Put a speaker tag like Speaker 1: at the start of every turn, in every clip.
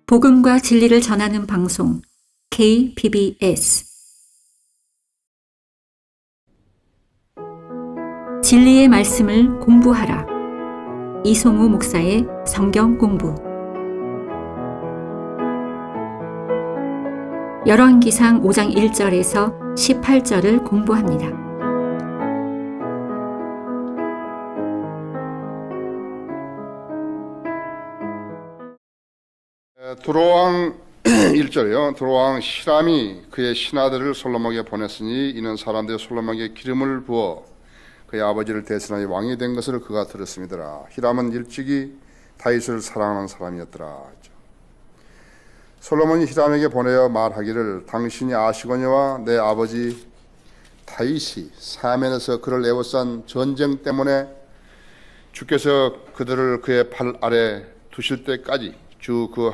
Speaker 1: 복음과 진리를 전하는 방송 KBS 진리의 말씀을 공부하라. 이송우 목사의 성경 공부. 열왕기상 5장 1절에서 18절을 공부합니다.
Speaker 2: 두로왕 1절이요. 두로왕 히람이 그의 신하들을 솔로몬에게 보냈으니 이는 사람들이 솔로몬에게 기름을 부어 그의 아버지를 대신하여 왕이 된 것을 그가 들었음이더라. 히람은 일찍이 다윗을 사랑하는 사람이었더라. 솔로몬이 히람에게 보내어 말하기를 당신이 아시거니와 내 아버지 다윗이 사면에서 그를 애워싼 전쟁 때문에 주께서 그들을 그의 발 아래 두실 때까지 주 그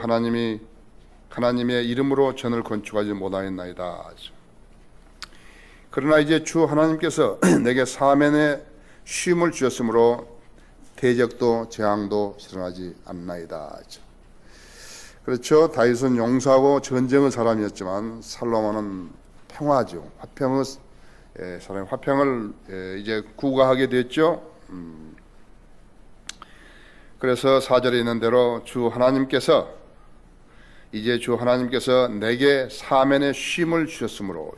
Speaker 2: 하나님의 이름으로 전을 건축하지 못하였나이다. 그러나 이제 주 하나님께서 내게 사면에 쉼을 주셨으므로 대적도 재앙도 일어나지 않나이다. 그렇죠. 다윗은 용사하고 전쟁의 사람이었지만 솔로몬은 평화죠. 화평을 이제 구가하게 됐죠. 그래서 4절에 있는 대로 이제 주 하나님께서 내게 사면에 쉼을 주셨으므로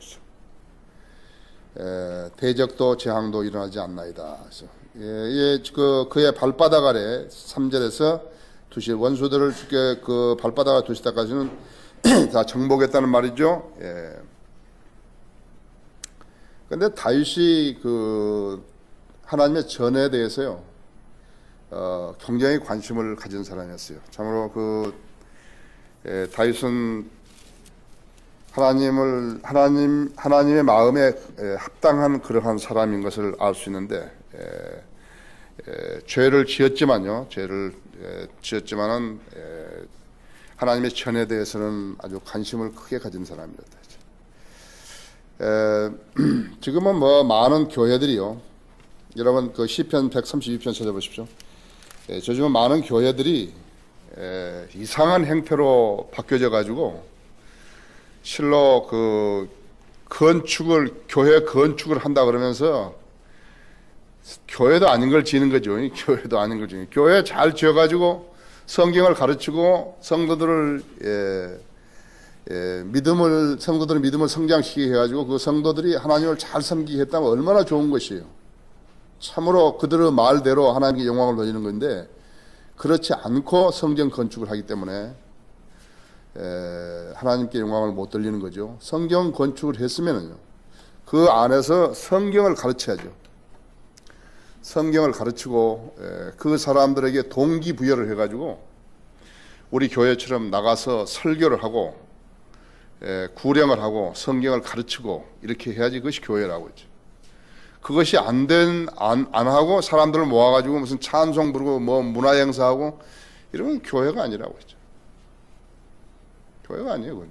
Speaker 2: 대적도 재앙도 일어나지 않나이다. 그의 발바닥 아래 3절에서 두실 원수들을 주께 그 발바닥 아래 두실 때까지는 다 정복했다는 말이죠. 그런데 다윗이 그 하나님의 전에 대해서요 굉장히 관심을 가진 사람이었어요. 참으로 다윗은 하나님의 마음에 합당한 그러한 사람인 것을 알 수 있는데 죄를 지었지만은 하나님의 전에 대해서는 아주 관심을 크게 가진 사람이었다. 지금은 많은 교회들이요. 여러분 그 시편 132편 찾아보십시오. 요즘은 많은 교회들이 이상한 행태로 바뀌어져 가지고 실로 교회 건축을 한다 그러면서 교회도 아닌 걸 지는 거죠. 교회도 아닌 걸 지는. 교회 잘 지어 가지고 성경을 가르치고 성도들을 믿음을 성장시키게 해 가지고 그 성도들이 하나님을 잘 섬기게 했다면 얼마나 좋은 것이에요. 참으로 그들의 말대로 하나님께 영광을 돌리는 건데 그렇지 않고 성전 건축을 하기 때문에 하나님께 영광을 못 돌리는 거죠. 성경 건축을 했으면은요 그 안에서 성경을 가르쳐야죠. 성경을 가르치고 그 사람들에게 동기부여를 해가지고 우리 교회처럼 나가서 설교를 하고 구령을 하고 성경을 가르치고 이렇게 해야지 그것이 교회라고 했죠. 그것이 안 하고 사람들을 모아가지고 무슨 찬송 부르고 문화행사하고 이러면 교회가 아니라고 했죠. 교회가 아니에요,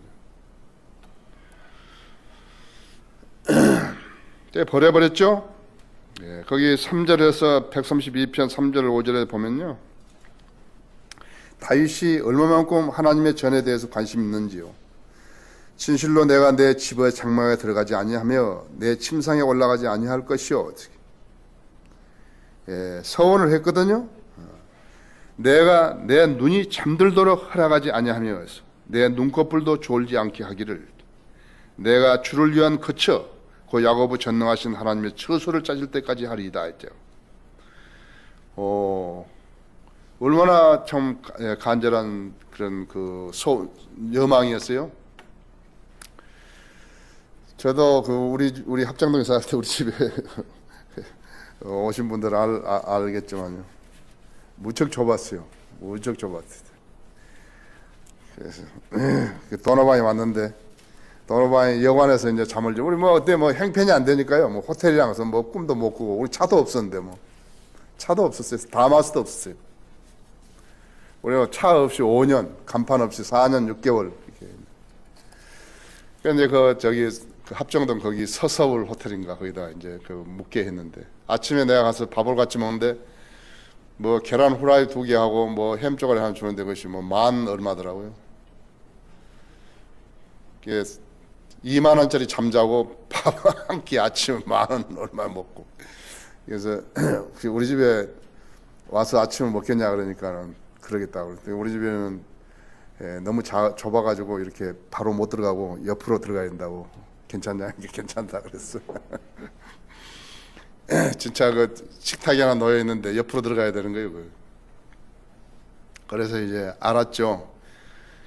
Speaker 2: 그건. 버려버렸죠? 거기 3절에서 132편 3절 5절에 보면요. 다윗이 얼마만큼 하나님의 전에 대해서 관심이 있는지요. 진실로 내가 내 집의 장막에 들어가지 아니하며 내 침상에 올라가지 아니할 것이요. 서원을 했거든요. 내가 내 눈이 잠들도록 허락하지 아니하며 내 눈꺼풀도 졸지 않게 하기를 내가 주를 위한 거처 그 야고보 전능하신 하나님의 처소를 찾을 때까지 하리이다 했죠. 얼마나 참 간절한 그런 여망이었어요. 저도 우리 합정동에 살 때 우리 집에 오신 분들 알겠지만요. 무척 좁았어요. 그래서 도노방에 왔는데 도노방에 여관에서 이제 잠을 자. 우리 어때 행편이 안 되니까요. 호텔이랑서 꿈도 못 꾸고 우리 차도 없었는데 차도 없었어요. 다마스도 없었어요. 우리가 차 없이 5년, 간판 없이 4년 6개월. 이렇게. 그런데 합정동 거기 서서울 호텔인가 거기다 이제 묵게 했는데 아침에 내가 가서 밥을 같이 먹는데 계란 후라이 2개 하고 햄 쪼가리 하나 주는데 그것이 만 얼마더라고요. 2만 원짜리 잠자고 밥 한 끼 아침 10,000원 얼마 먹고. 그래서 우리 집에 와서 아침을 먹겠냐 그러니까는 그러겠다고 그랬더니 우리 집에는 너무 좁아가지고 이렇게 바로 못 들어가고 옆으로 들어가야 된다고. 괜찮냐? 이게 괜찮다 그랬어. 진짜 그 식탁이 하나 놓여 있는데 옆으로 들어가야 되는 거예요. 그래서 이제 알았죠.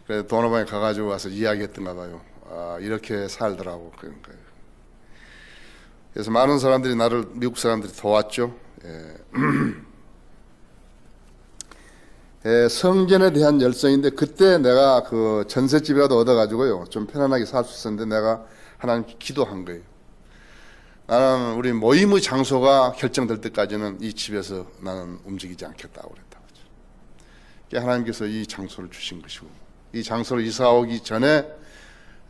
Speaker 2: 그래서 도노방에 가가지고 와서 이야기했던가 봐요. 아, 이렇게 살더라고. 그런 거예요. 그래서 많은 사람들이 나를, 미국 사람들이 도왔죠. 성전에 대한 열성인데, 그때 내가 그 전셋집이라도 얻어가지고요, 좀 편안하게 살 수 있었는데 내가 하나님께 기도한 거예요. 나는 우리 모임의 장소가 결정될 때까지는 이 집에서 나는 움직이지 않겠다고 그랬다고. 하나님께서 이 장소를 주신 것이고, 이 장소를 이사 오기 전에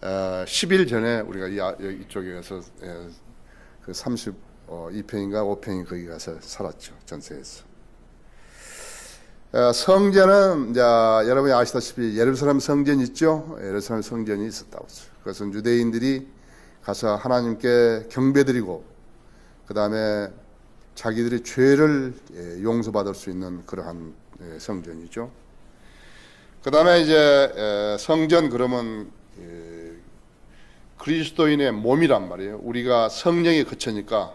Speaker 2: 10일 전에 우리가 이쪽에 가서 그 32평인가 5평인 거기 가서 살았죠. 전세에서. 성전은 이제 여러분이 아시다시피 예루살렘 성전 있죠. 예루살렘 성전이 있었다고 했어요. 그것은 유대인들이 가서 하나님께 경배드리고 그 다음에 자기들의 죄를 용서받을 수 있는 그러한 성전이죠. 그 다음에 이제 성전 그러면 그리스도인의 몸이란 말이에요. 우리가 성령이 거쳐니까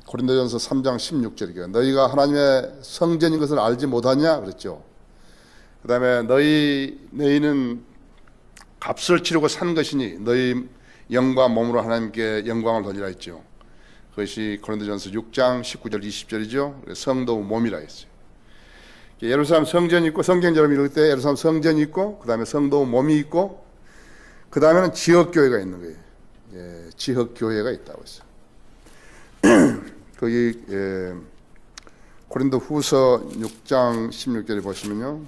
Speaker 2: 고린도전서 3장 16절이요. 너희가 하나님의 성전인 것을 알지 못하냐 그랬죠. 그 다음에 너희는 값을 치르고 산 것이니 너희 영과 몸으로 하나님께 영광을 돌리라 했죠. 그것이 고린도전서 6장 19절 20절이죠. 성도 몸이라 했어요. 예루살렘 성전이 있고, 성경처럼 읽을 때 예루살렘 성전이 있고, 그 다음에 성도 몸이 있고, 그 다음에는 지역교회가 있는 거예요. 지역교회가 있다고 했어요. 거기 고린도 후서 6장 16절에 보시면요,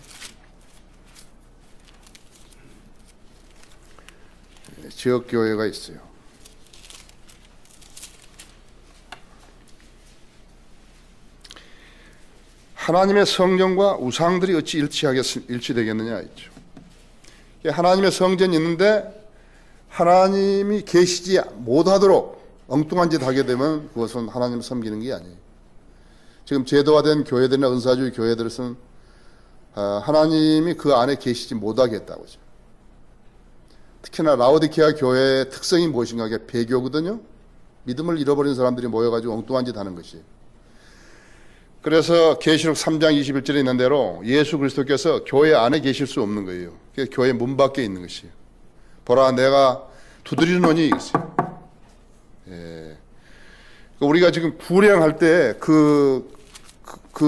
Speaker 2: 지역교회가 있어요. 하나님의 성전과 우상들이 어찌 일치되겠느냐 했죠. 하나님의 성전이 있는데 하나님이 계시지 못하도록 엉뚱한 짓 하게 되면 그것은 하나님을 섬기는 게 아니에요. 지금 제도화된 교회들이나 은사주의 교회들은 하나님이 그 안에 계시지 못하게 했다고 하죠. 특히나 라오디케아 교회의 특성이 무엇인가 하게 배교거든요. 믿음을 잃어버린 사람들이 모여가지고 엉뚱한 짓 하는 것이에요. 그래서 계시록 3장 21절에 있는 대로 예수 그리스도께서 교회 안에 계실 수 없는 거예요. 교회 문 밖에 있는 것이에요. 보라 내가 두드리노니 이것이에요. 우리가 지금 구령할 때 그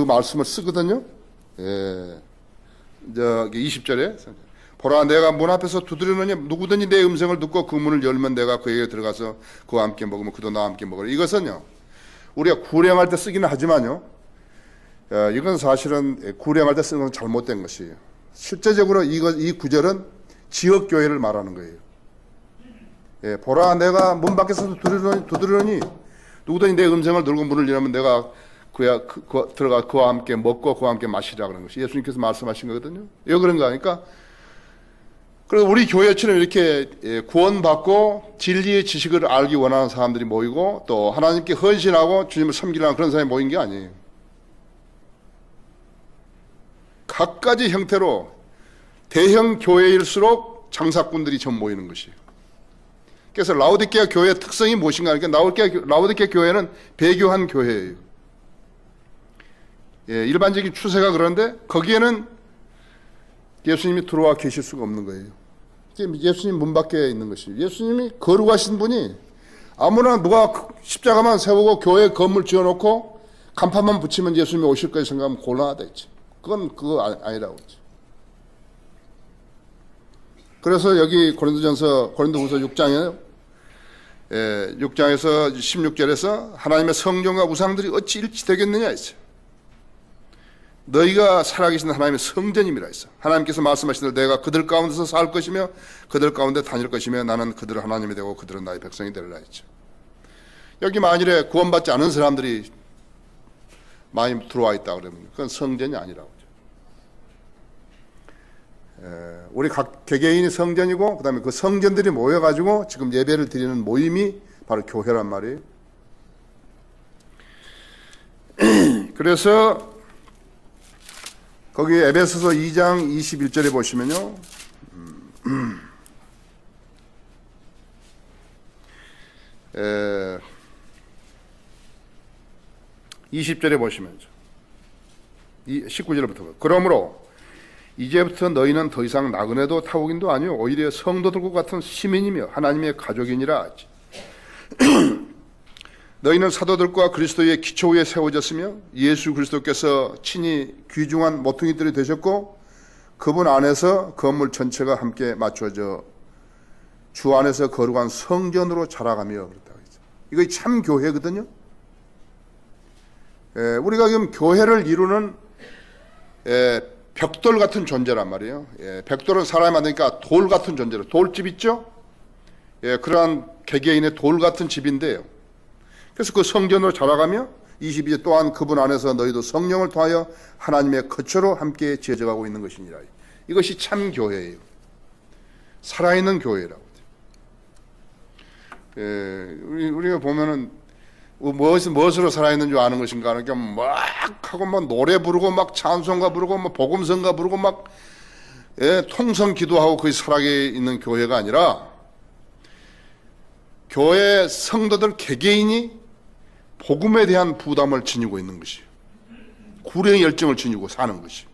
Speaker 2: 말씀을 쓰거든요. 저기 20절에 보라 내가 문 앞에서 두드리노니 누구든지 내 음성을 듣고 그 문을 열면 내가 그에게 들어가서 그와 함께 먹으면 그도 나와 함께 먹으라. 이것은요 우리가 구령할 때 쓰기는 하지만요 이건 사실은 구령할 때 쓰는 건 잘못된 것이에요. 실제적으로 이 구절은 지역교회를 말하는 거예요. 보라 내가 문 밖에서 두드리노니 누구든지 내 음성을 들고 문을 열면 내가 들어가 그와 함께 먹고 그와 함께 마시라 그런 것이 예수님께서 말씀하신 거거든요. 왜 그런가 하니까 그래서 우리 교회처럼 이렇게 구원받고 진리의 지식을 알기 원하는 사람들이 모이고 또 하나님께 헌신하고 주님을 섬기려는 그런 사람이 모인 게 아니에요. 각가지 형태로 대형 교회일수록 장사꾼들이 전 모이는 것이에요. 그래서 라오디케아 교회의 특성이 무엇인가 하니까 라오디케아 교회는 배교한 교회예요. 일반적인 추세가 그런데 거기에는 예수님이 들어와 계실 수가 없는 거예요. 예수님 문 밖에 있는 것이에요. 예수님이 거룩하신 분이 아무나 누가 십자가만 세우고 교회 건물 지어놓고 간판만 붙이면 예수님이 오실 거에 생각하면 곤란하다 했지. 그거 아니라고 했죠. 그래서 여기 고린도후서 6장에서 16절에서 하나님의 성전과 우상들이 어찌 일치되겠느냐 했어요. 너희가 살아계신 하나님의 성전임이라 했어. 하나님께서 말씀하시되 내가 그들 가운데서 살 것이며 그들 가운데 다닐 것이며 나는 그들의 하나님이 되고 그들은 나의 백성이 되리라 했죠. 여기 만일에 구원받지 않은 사람들이 많이 들어와 있다 그러면 그건 성전이 아니라고. 우리 각 개개인이 성전이고 그다음에 그 성전들이 모여가지고 지금 예배를 드리는 모임이 바로 교회란 말이에요. 그래서 거기 에베소서 2장 21절에 보시면요. 20절에 보시면 19절부터 그러므로 이제부터 너희는 더 이상 나그네도 타국인도 아니요 오히려 성도들과 같은 시민이며 하나님의 가족이니라. 너희는 사도들과 그리스도의 기초 위에 세워졌으며 예수 그리스도께서 친히 귀중한 모퉁이들이 되셨고 그분 안에서 건물 전체가 함께 맞춰져 주 안에서 거룩한 성전으로 자라가며 그렇다고 했죠. 이거 참 교회거든요. 우리가 지금 교회를 이루는 벽돌 같은 존재란 말이에요. 벽돌은 사람이 만드니까 돌 같은 존재로 돌집 있죠? 그러한 개개인의 돌 같은 집인데요. 그래서 그 성전으로 자라가며 22절 또한 그분 안에서 너희도 성령을 통하여 하나님의 거처로 함께 지어져가고 있는 것이니라. 이것이 참 교회예요. 살아있는 교회라고. 우리가 보면은 무엇으로 살아있는 줄 아는 것인가 하는 게 막 하고 막 노래 부르고 막 찬송가 부르고 막 복음성가 부르고 막 통성 기도하고 거기 살아있는 교회가 아니라 교회 성도들 개개인이 복음에 대한 부담을 지니고 있는 것이 구령의 열정을 지니고 사는 것이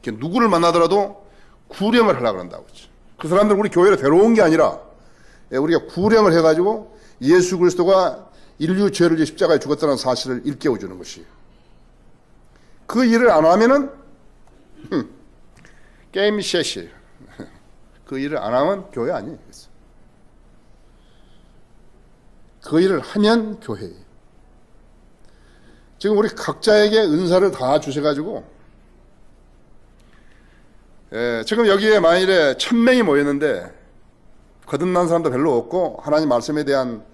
Speaker 2: 누구를 만나더라도 구령을 하려고 한다고 했죠. 그 사람들 우리 교회로 데려온 게 아니라 우리가 구령을 해가지고 예수 그리스도가 인류 죄를 위해 십자가에 죽었다는 사실을 일깨워주는 것이에요. 그 일을 안 하면은 게임이 셋이에요. 그 일을 안 하면 교회 아니에요. 그 일을 하면 교회예요. 지금 우리 각자에게 은사를 다 주셔가지고 지금 여기에 만일에 1000명이 모였는데 거듭난 사람도 별로 없고 하나님 말씀에 대한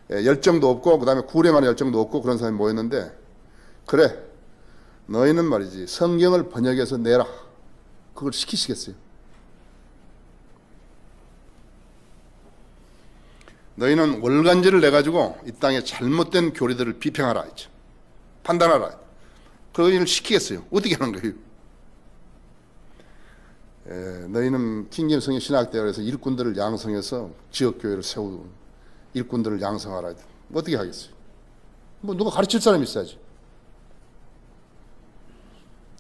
Speaker 2: 열정도 없고 그 다음에 구령하는 열정도 없고 그런 사람이 모였는데 그래 너희는 말이지 성경을 번역해서 내라 그걸 시키시겠어요? 너희는 월간지를 내가지고 이 땅에 잘못된 교리들을 비평하라 했죠. 판단하라. 그 일을 시키겠어요? 어떻게 하는 거예요? 너희는 킹김 성의 신학대학에서 일꾼들을 양성해서 지역교회를 세우고 일꾼들을 양성하라. 어떻게 하겠어요? 뭐 누가 가르칠 사람이 있어야지.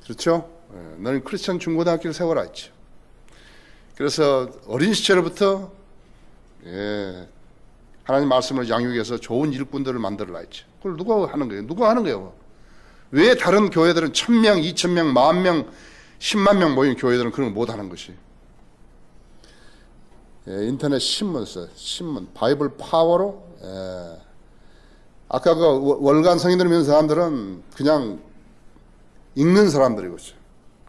Speaker 2: 그렇죠? 너는 크리스천 중고등학교를 세워라 했죠. 그래서 어린 시절부터 하나님 말씀을 양육해서 좋은 일꾼들을 만들어라 했죠. 그걸 누가 하는 거예요? 누가 하는 거예요? 왜 다른 교회들은 1000명, 2000명, 10,000명, 10만 명 모인 교회들은 그런 걸 못하는 것이? 인터넷 신문 써요. 신문 바이블 파워로 아까 그 월간 성인들 믿는 사람들은 그냥 읽는 사람들이고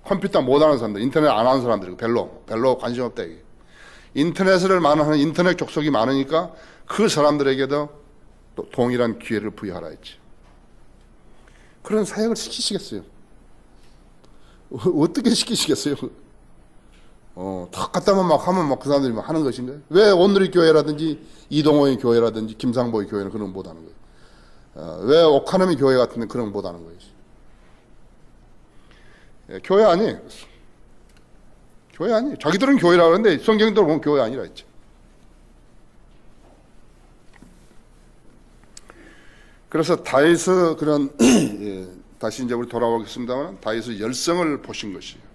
Speaker 2: 컴퓨터 못하는 사람들, 인터넷 안 하는 사람들이고 별로 관심 없다 이게. 인터넷을 하는 인터넷 족속이 많으니까 그 사람들에게도 또 동일한 기회를 부여하라 했지. 그런 사역을 시키시겠어요? 어떻게 시키시겠어요? 다 갖다만 막 하면 막 그 사람들이 막 하는 것인가요? 왜 오늘의 교회라든지 이동호의 교회라든지 김상보의 교회는 그런 거 못하는 거예요? 왜 오카노미 교회 같은 데 그런 거 못하는 거예요? 교회 아니에요. 교회 아니에요. 자기들은 교회라고 하는데 성경대로 보면 교회 아니라 했죠. 그래서 다윗의 그런 다시 이제 우리 돌아오겠습니다만 다윗의 열성을 보신 것이에요.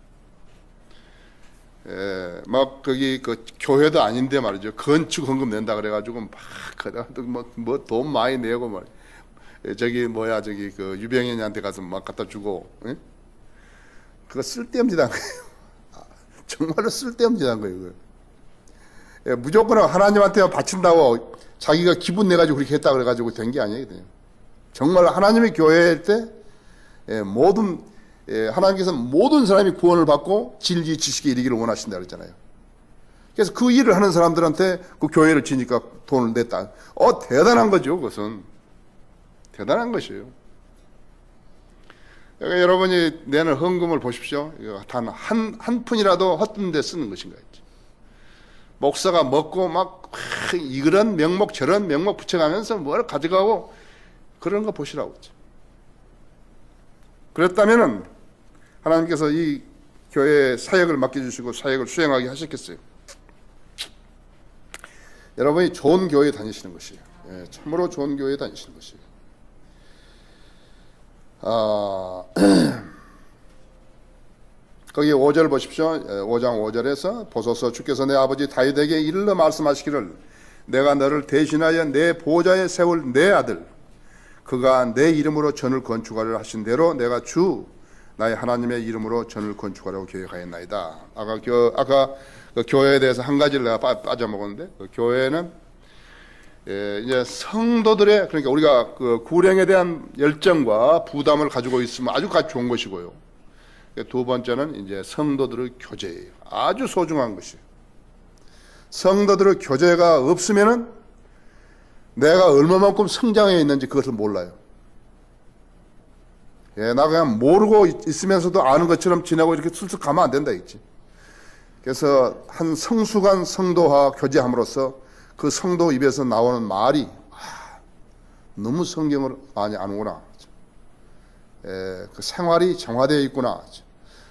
Speaker 2: 막 거기 그 교회도 아닌데 말이죠. 건축 헌금 낸다 그래가지고 막 뭐 돈 많이 내고 말 저기 저기 그 유병현이한테 가서 막 갖다 주고 그거 쓸데없는 거예요. 정말로 쓸데없는 거예요. 무조건 하나님한테 바친다고 자기가 기분 내가지고 그렇게 했다 그래가지고 된 게 아니거든요. 정말 하나님의 교회일 때 모든 하나님께서 모든 사람이 구원을 받고 진리 지식에 이르기를 원하신다 그랬잖아요. 그래서 그 일을 하는 사람들한테 그 교회를 지니까 돈을 냈다. 대단한 거죠. 그것은 대단한 것이에요. 그러니까 여러분이 내는 헌금을 보십시오. 단 한 푼이라도 헛된 데 쓰는 것인가 했지. 목사가 먹고 막 이런 명목 저런 명목 붙여가면서 뭘 가져가고 그런 거 보시라고 했지. 그랬다면은 하나님께서 이 교회에 사역을 맡겨주시고 사역을 수행하게 하셨겠어요. 여러분이 좋은 교회에 다니시는 것이에요. 예, 참으로 좋은 교회에 다니시는 것이에요. 거기 5절 보십시오. 5장 5절에서 보소서 주께서 내 아버지 다윗에게 이르러 말씀하시기를 내가 너를 대신하여 내 보좌에 세울 내 아들 그가 내 이름으로 전을 건축하려 하신 대로 내가 주 나의 하나님의 이름으로 전을 건축하려고 계획하였나이다. 아까 그 교회에 대해서 한 가지를 내가 빠져먹었는데 그 교회는 이제 성도들의 그러니까 우리가 그 구령에 대한 열정과 부담을 가지고 있으면 아주 좋은 것이고요. 두 번째는 이제 성도들의 교제예요. 아주 소중한 것이에요. 성도들의 교제가 없으면은 내가 얼마만큼 성장해 있는지 그것을 몰라요. 나 그냥 모르고 있으면서도 아는 것처럼 지내고 이렇게 슬슬 가면 안 된다 했지. 그래서 한 성숙한 성도와 교제함으로써 그 성도 입에서 나오는 말이 너무 성경을 많이 아는구나. 그 생활이 정화되어 있구나.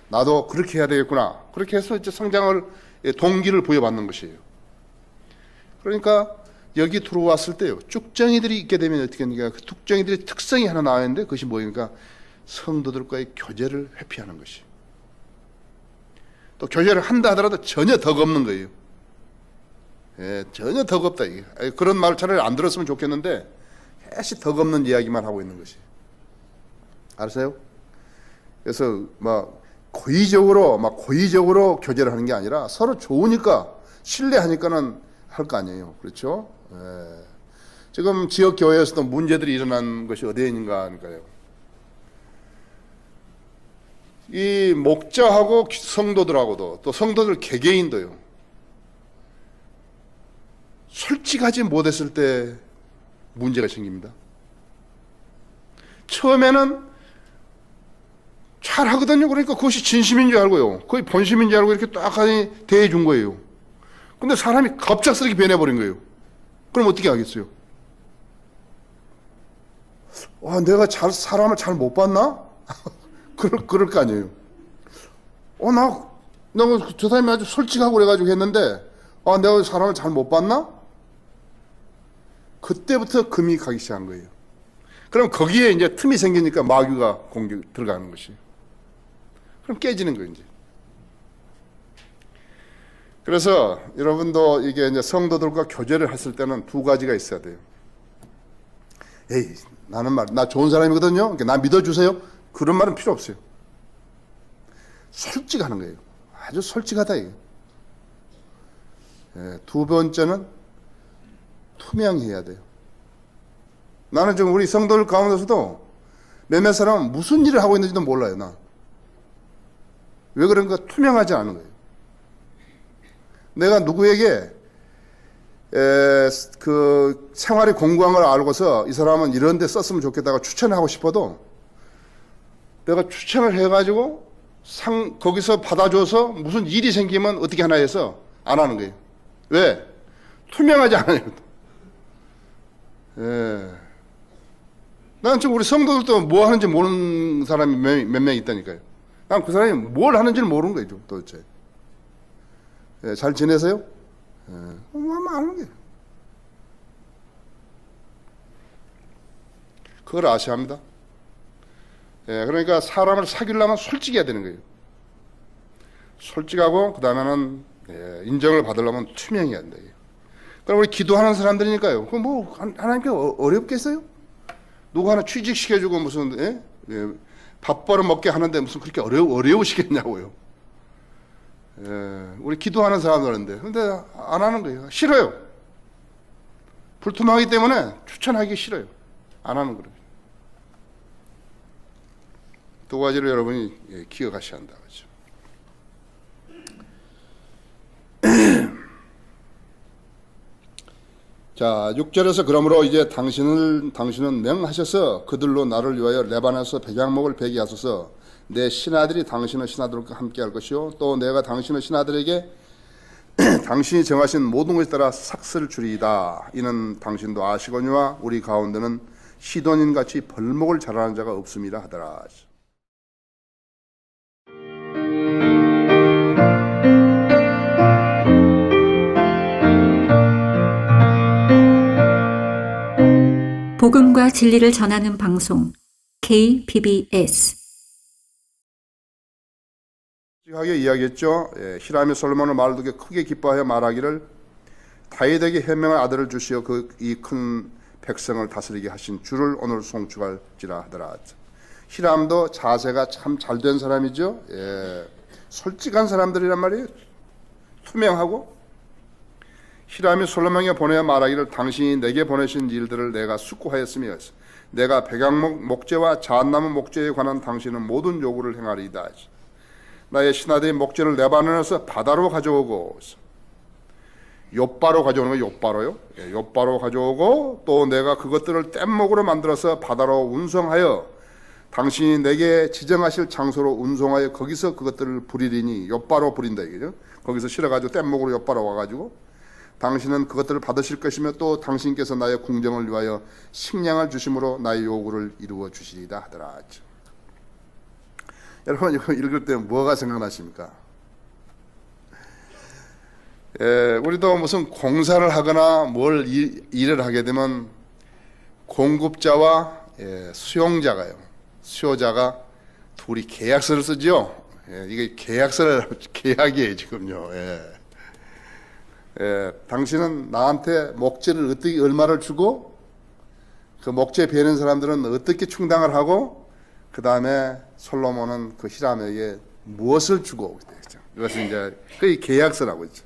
Speaker 2: 나도 그렇게 해야 되겠구나. 그렇게 해서 이제 성장을 동기를 부여받는 것이에요. 그러니까 여기 들어왔을 때요. 쭉정이들이 있게 되면 어떻게 됩니까? 그 쭉정이들의 특성이 하나 나왔는데 그것이 뭐입니까? 성도들과의 교제를 회피하는 것이. 또 교제를 한다 하더라도 전혀 덕 없는 거예요. 전혀 덕 없다 이게. 그런 말 차라리 안 들었으면 좋겠는데 계속 덕 없는 이야기만 하고 있는 것이. 알았어요? 그래서 고의적으로 교제를 하는 게 아니라 서로 좋으니까 신뢰하니까는 할 거 아니에요. 그렇죠? 지금 지역 교회에서도 문제들이 일어난 것이 어디에 있는가 하니까요. 이 목자하고 성도들하고도 또 성도들 개개인도요. 솔직하지 못했을 때 문제가 생깁니다. 처음에는 잘 하거든요. 그러니까 그것이 진심인 줄 알고요. 거의 본심인 줄 알고 이렇게 딱 대해 준 거예요. 근데 사람이 갑작스럽게 변해버린 거예요. 그럼 어떻게 하겠어요? 내가 사람을 잘 못 봤나? 그럴 거 아니에요. 저 사람이 아주 솔직하고 그래가지고 했는데, 내가 사람을 잘 못 봤나? 그때부터 금이 가기 시작한 거예요. 그럼 거기에 이제 틈이 생기니까 마귀가 공격 들어가는 것이. 그럼 깨지는 거예요, 이제. 그래서 여러분도 이게 이제 성도들과 교제를 했을 때는 두 가지가 있어야 돼요. 나 좋은 사람이거든요. 나 믿어주세요. 그런 말은 필요 없어요. 솔직하는 거예요. 아주 솔직하다 이게. 두 번째는 투명해야 돼요. 나는 지금 우리 성도들 가운데서도 몇몇 사람은 무슨 일을 하고 있는지도 몰라요. 왜 그런가? 투명하지 않은 거예요. 내가 누구에게 그 생활이 공고한 걸 알고서 이 사람은 이런 데 썼으면 좋겠다고 추천하고 싶어도 내가 추천을 해가지고 거기서 받아줘서 무슨 일이 생기면 어떻게 하나 해서 안 하는 거예요. 왜? 투명하지 않아요. 난 지금 우리 성도들도 뭐 하는지 모르는 사람이 몇 명 있다니까요. 난 그 사람이 뭘 하는지를 모르는 거예요, 도대체. 잘 지내세요? 하면 아는 거예요. 그걸 아셔야 합니다. 그러니까 사람을 사귀려면 솔직해야 되는 거예요. 솔직하고 그 다음에는 인정을 받으려면 투명해야 한다. 그럼 우리 기도하는 사람들이니까요. 그럼 뭐 하나님께 어렵겠어요? 누구 하나 취직시켜주고 무슨 밥 벌어 먹게 하는데 무슨 그렇게 어려우시겠냐고요. 우리 기도하는 사람들인데 근데 안 하는 거예요. 싫어요. 불투명하기 때문에 추천하기 싫어요. 안 하는 거예요. 두 가지를 여러분이 기억하셔야 한다. 그렇죠? 자, 6절에서 그러므로 이제 당신은 명하셔서 그들로 나를 위하여 레바논에서 백향목을 베게 하소서. 내 신하들이 당신의 신하들과 함께 할 것이요 또 내가 당신의 신하들에게 당신이 정하신 모든 것에 따라 삭슬 주리이다. 이는 당신도 아시거니와 우리 가운데는 시돈인같이 벌목을 잘하는 자가 없음이라 하더라.
Speaker 1: 복음과 진리를 전하는 방송 KBS.
Speaker 2: 하게 이야기했죠. 히람이 솔로몬의 말을 듣고 크게 기뻐하여 말하기를 다윗에게 현명한 아들을 주시어 이 큰 백성을 다스리게 하신 주를 오늘 송축할지라 하더라. 히람도 자세가 참 잘된 사람이죠. 솔직한 사람들이란 말이에요. 투명하고. 히람이 솔로몬에게 보내어 말하기를 당신이 내게 보내신 일들을 내가 숙고하였으며 내가 백향목 목재와 잣나무 목재에 관한 당신의 모든 요구를 행하리이다. 나의 신하들이 목재를 레바논에서 바다로 가져오고 욥바로 가져오는 거 욥바로요. 욥바로 가져오고 또 내가 그것들을 뗏목으로 만들어서 바다로 운송하여 당신이 내게 지정하실 장소로 운송하여 거기서 그것들을 부리리니 욥바로 부린다 이거죠. 거기서 실어가지고 뗏목으로 욥바로 와가지고 당신은 그것들을 받으실 것이며 또 당신께서 나의 궁정을 위하여 식량을 주심으로 나의 요구를 이루어 주시리이다 하더라. 여러분 이거 읽을 때 뭐가 생각나십니까? 우리도 무슨 공사를 하거나 뭘 일을 하게 되면 공급자와 수용자가요. 수요자가 둘이 계약서를 쓰죠. 이게 계약이에요 지금요. 당신은 나한테 목재를 어떻게 얼마를 주고 그 목재 베는 사람들은 어떻게 충당을 하고 그 다음에 솔로몬은 그 히람에게 무엇을 주고 되죠. 이것은 이제 거의 계약서라고 했죠.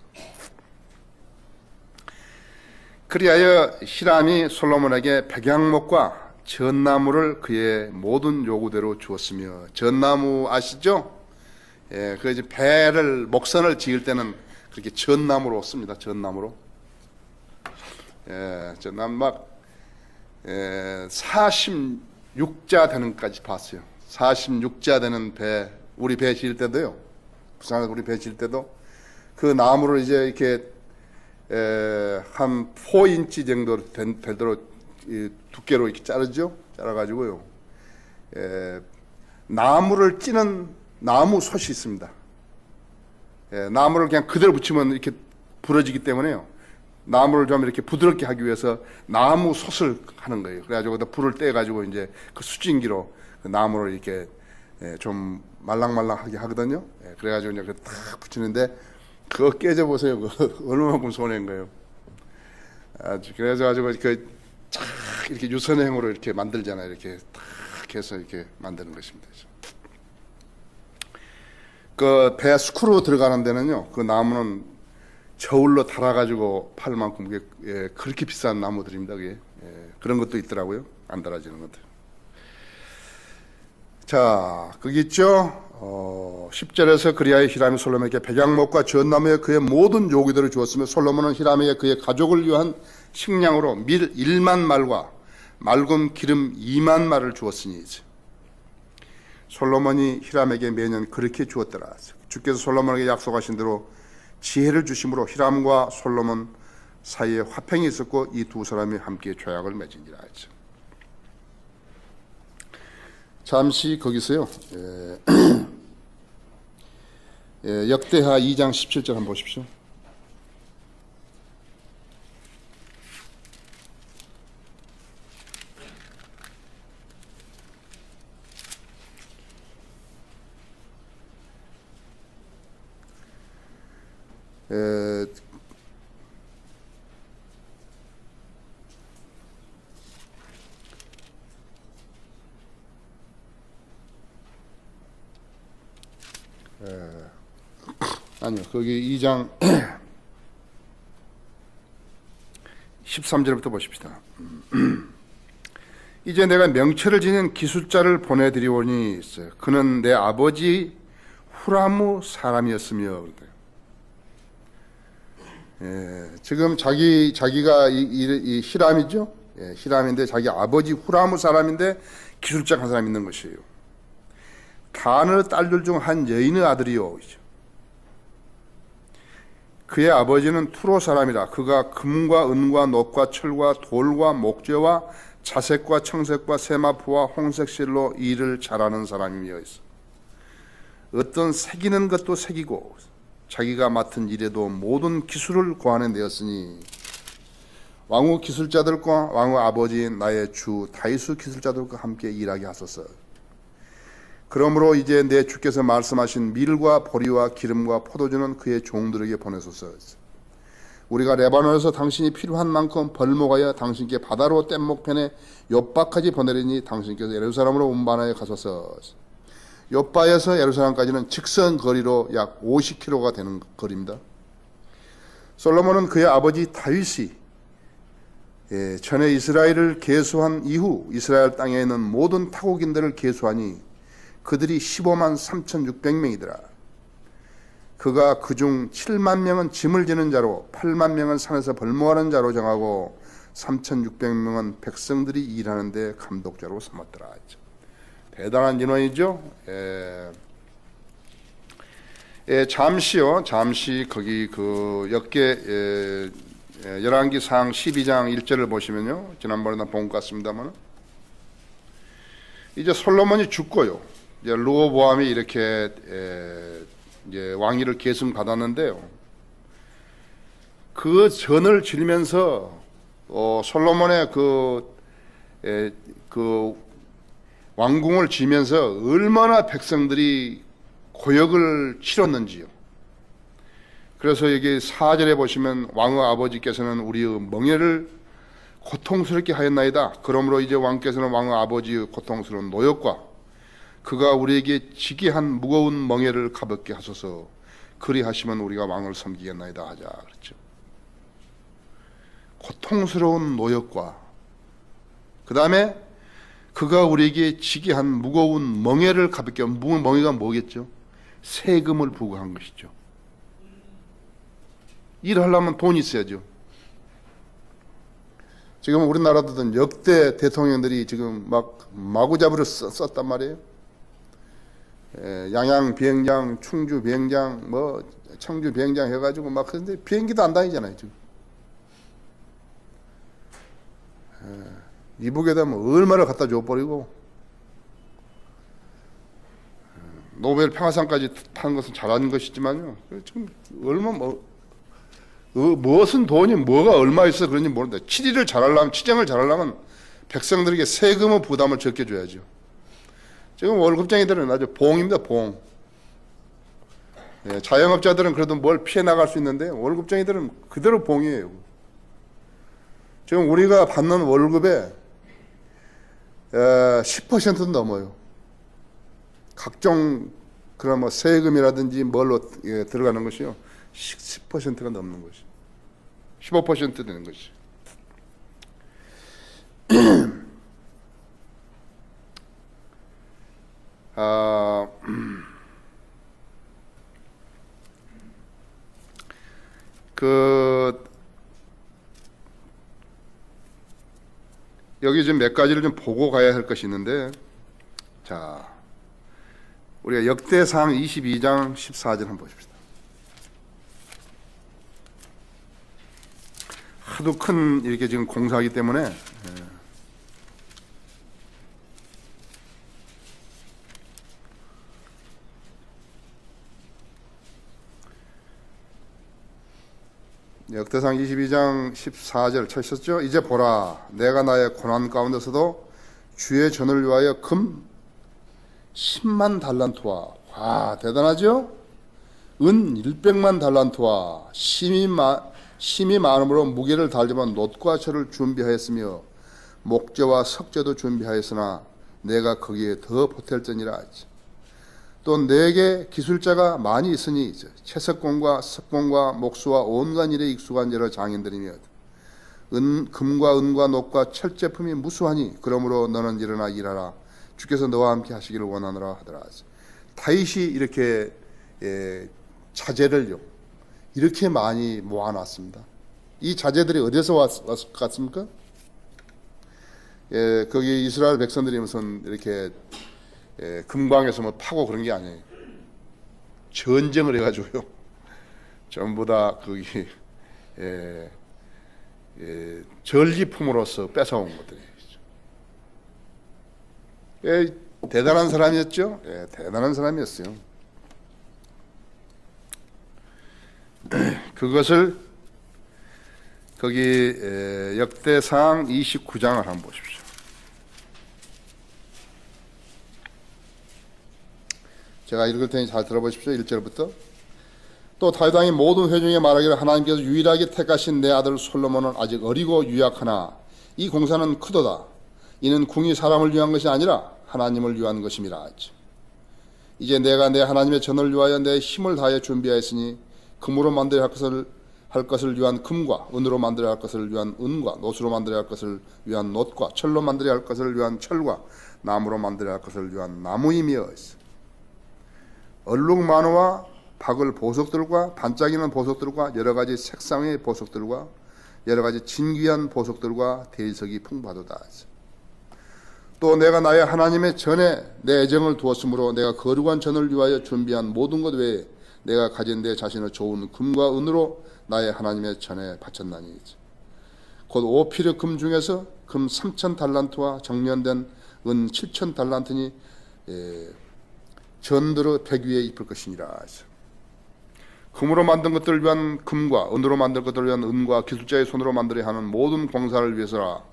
Speaker 2: 그리하여 히람이 솔로몬에게 백향목과 전나무를 그의 모든 요구대로 주었으며 전나무 아시죠? 그 이제 배를 목선을 지을 때는 그렇게 전나무로 씁니다. 전나무로. 전나무 막 46자 되는까지 봤어요. 46자 되는 배, 우리 배 지을 때도요. 부산에서 우리 배 지을 때도 그 나무를 이제 이렇게 한 4인치 정도 되도록 두께로 이렇게 자르죠. 자라가지고요. 나무를 찌는 나무 솥이 있습니다. 나무를 그냥 그대로 붙이면 이렇게 부러지기 때문에요. 나무를 좀 이렇게 부드럽게 하기 위해서 나무 솥을 하는 거예요. 그래가지고 불을 떼가지고 이제 그 수증기로 그 나무를 이렇게 좀 말랑말랑하게 하거든요. 그래가지고 이제 딱 붙이는데 그거 깨져 보세요. 그 얼마만큼 손해인 거예요. 그래서 가지고 쫙 이렇게 유선행으로 이렇게 만들잖아요. 이렇게 탁 해서 이렇게 만드는 것입니다. 그 배 스크루 들어가는 데는요. 그 나무는 저울로 달아가지고 팔 만큼 그렇게 비싼 나무들입니다. 그게. 그런 것도 있더라고요. 안 달아지는 것들. 자, 거기 있죠. 10절에서 그리하여 히람이 솔로몬에게 백향목과 전나무에 그의 모든 요구들을 주었으며 솔로몬은 히람에게 그의 가족을 위한 식량으로 밀 1만 말과 맑은 기름 2만 말을 주었으니 솔로몬이 히람에게 매년 그렇게 주었더라. 주께서 솔로몬에게 약속하신 대로 지혜를 주심으로 히람과 솔로몬 사이에 화평이 있었고 이 두 사람이 함께 조약을 맺은지라 하죠. 잠시 거기서요. 역대하 2장 17절 한번 보십시오. 아니요, 거기 2장 13절부터 보십시다. 이제 내가 명철을 지닌 기술자를 보내드리오니 그는 내 아버지 후라무 사람이었으며 지금 자기가 이 히람이죠. 히람인데 자기 아버지 후라무 사람인데 기술자 한 사람 있는 것이에요. 단의 딸들 중 한 여인의 아들이요. 그의 아버지는 투로 사람이라 그가 금과 은과 녹과 철과 돌과 목재와 자색과 청색과 세마포와 홍색실로 일을 잘하는 사람이며 있어. 어떤 새기는 것도 새기고 자기가 맡은 일에도 모든 기술을 고안해내었으니 왕후 기술자들과 왕후 아버지인 나의 주 다윗의 기술자들과 함께 일하게 하소서. 그러므로 이제 내 주께서 말씀하신 밀과 보리와 기름과 포도주는 그의 종들에게 보내소서. 우리가 레바논에서 당신이 필요한 만큼 벌목하여 당신께 바다로 뗏목편에 욥바까지 보내리니 당신께서 예루살렘으로 운반하여 가소서. 욥바에서 예루살렘까지는 직선 거리로 약 50km가 되는 거리입니다. 솔로몬은 그의 아버지 다윗이 전에 이스라엘을 계수한 이후 이스라엘 땅에 있는 모든 타국인들을 계수하니 그들이 15만 3,600명이더라. 그가 그중 7만 명은 짐을 지는 자로 8만 명은 산에서 벌목하는 자로 정하고 3,600명은 백성들이 일하는데 감독자로 삼았더라. 대단한 인원이죠. 잠시 거기 그 역계 열왕기상 12장 1절을 보시면요. 지난번에 나 본 것 같습니다만 이제 솔로몬이 죽고요. 이제 르호보암이 이렇게 이제 왕위를 계승받았는데요. 그 전을 지르면서 솔로몬의 그 왕궁을 지면서 얼마나 백성들이 고역을 치렀는지요. 그래서 여기 4절에 보시면 왕의 아버지께서는 우리의 멍에를 고통스럽게 하였나이다. 그러므로 이제 왕께서는 왕의 아버지의 고통스러운 노역과 그가 우리에게 지게 한 무거운 멍에를 가볍게 하소서. 그리하시면 우리가 왕을 섬기겠나이다 하자 그랬죠. 고통스러운 노역과 그 다음에 그가 우리에게 지게 한 무거운 멍에를 가볍게 한 무거운 멍에가 뭐겠죠? 세금을 부과한 것이죠. 일하려면 돈이 있어야죠. 지금 우리나라도 역대 대통령들이 지금 막 마구잡이로 썼단 말이에요. 양양 비행장, 충주 비행장, 뭐 청주 비행장 해가지고 막 그런데 비행기도 안 다니잖아요 지금. 이북에 되면 얼마를 갖다 줘버리고 노벨 평화상까지 타는 것은 잘하는 것이지만요. 지금 얼마 무엇은 돈이 뭐가 얼마 있어 그런지 모른다. 치리를 잘하려면 치정을 잘하려면 백성들에게 세금의 부담을 적게 줘야죠. 지금 월급쟁이들은 아주 봉입니다. 봉. 자영업자들은 그래도 뭘 피해 나갈 수 있는데 월급쟁이들은 그대로 봉이에요. 지금 우리가 받는 월급의 10%도 넘어요. 각종 그런 뭐 세금이라든지 뭘로 들어가는 것이요. 10%가 넘는 것이. 15% 되는 것이. 여기 좀 몇 가지를 좀 보고 가야 할 것이 있는데, 자, 우리가 역대상 22장 14절 한번 보십시다. 하도 큰 이렇게 지금 공사하기 때문에 역대상 22장 14절 찾으셨죠? 이제 보라, 내가 나의 고난 가운데서도 주의 전을 위하여 금 10만 달란트와, 와 대단하죠? 은 100만 달란트와 심이 많음으로 무게를 달지만 놋과 철을 준비하였으며 목재와 석재도 준비하였으나 내가 거기에 더 보탤지니라. 또 내게 기술자가 많이 있으니 채석공과 석공과 목수와 온갖 일에 익숙한 여러 장인들이며 금과 은과 녹과 철 제품이 무수하니 그러므로 너는 일어나 일하라. 주께서 너와 함께 하시기를 원하노라 하더라. 다윗이 이렇게 자재를요, 이렇게 많이 모아놨습니다. 이 자재들이 어디서 왔을 것 같습니까? 예, 거기 이스라엘 백성들이 무슨 이렇게 금광에서 뭐 파고 그런 게 아니에요. 전쟁을 해가지고요. 전부 다 거기 전리품으로서 뺏어온 것들이에요. 대단한 사람이었죠. 대단한 사람이었어요. 그것을 거기 역대상 29장을 한번 보십시오. 제가 읽을 테니 잘 들어보십시오. 1절부터. 또 다윗 왕이 모든 회중에 말하기를 하나님께서 유일하게 택하신 내 아들 솔로몬은 아직 어리고 유약하나 이 공사는 크도다. 이는 궁이 사람을 위한 것이 아니라 하나님을 위한 것임이라. 이제 내가 내 하나님의 전을 위하여 내 힘을 다하여 준비하였으니 금으로 만들어야 할 것을 위한 금과 은으로 만들어야 할 것을 위한 은과 노수로 만들어야 할 것을 위한 놋과 철로 만들어야 할 것을 위한 철과 나무로 만들어야 할 것을 위한 나무이며 얼룩만호와 박을 보석들과 반짝이는 보석들과 여러 가지 색상의 보석들과 여러 가지 진귀한 보석들과 대리석이 풍부하도다. 또 내가 나의 하나님의 전에 내 애정을 두었으므로 내가 거룩한 전을 위하여 준비한 모든 것 외에 내가 가진 내 자신을 좋은 금과 은으로 나의 하나님의 전에 바쳤나니 곧 오피르 금 중에서 금 3,000달란트와 정련된 은 7,000달란트니 전들의 백 위에 입을 것이니라. 금으로 만든 것들을 위한 금과 은으로 만든 것들을 위한 은과 기술자의 손으로 만들어야 하는 모든 공사를 위해서라.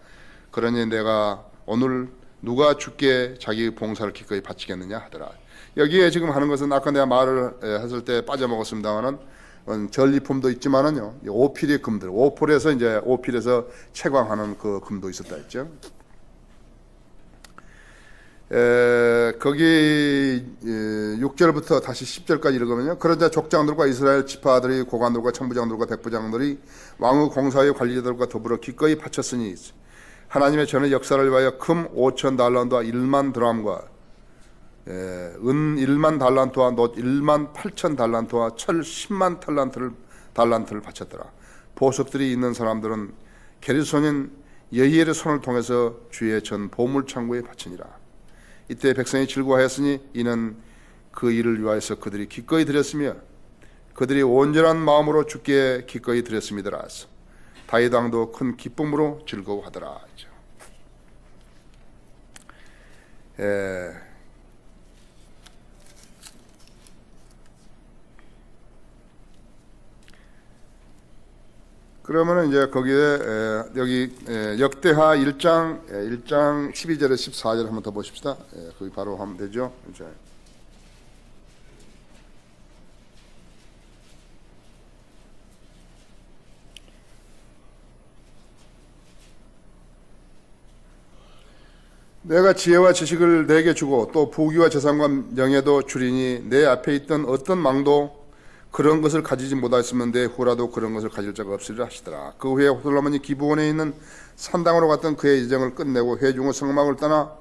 Speaker 2: 그러니 내가 오늘 누가 주께 자기 봉사를 기꺼이 바치겠느냐 하더라. 여기에 지금 하는 것은 아까 내가 말을 했을 때 빠져먹었습니다만은 전리품도 있지만은요, 오필의 금들, 오필에서 채광하는 그 금도 있었다 했죠. 거기 6절부터 다시 10절까지 읽으면요. 그러자 족장들과 이스라엘 지파들이 고관들과 천부장들과 백부장들이 왕의 공사의 관리자들과 더불어 기꺼이 바쳤으니 하나님의 전의 역사를 위하여 금 5,000달란트와 1만 드람과 은 1만 달란트와 놋 1만 8천 달란트와 철 10만 달란트를 바쳤더라. 보석들이 있는 사람들은 게르손인 여히엘의 손을 통해서 주의 전 보물창고에 바치니라. 이때 백성이 즐거워하였으니 이는 그 일을 위하여서 그들이 기꺼이 드렸으며 그들이 온전한 마음으로 주께 기꺼이 드렸음이더라. 다윗 왕도 큰 기쁨으로 즐거워하더라. 그러면은 이제 거기에 여기 역대하 1장 12절에 14절 한번 더 보십시다. 거기 바로 하면 되죠. 이제 내가 지혜와 지식을 내게 주고 또 부귀와 재산과 명예도 주리니 내 앞에 있던 어떤 망도 그런 것을 가지지 못하였으면 내 후라도 그런 것을 가질 자가 없으리라 하시더라. 그 후에 솔로몬이 기브온에 있는 산당으로 갔던 그의 예정을 끝내고 회중의 성막을 떠나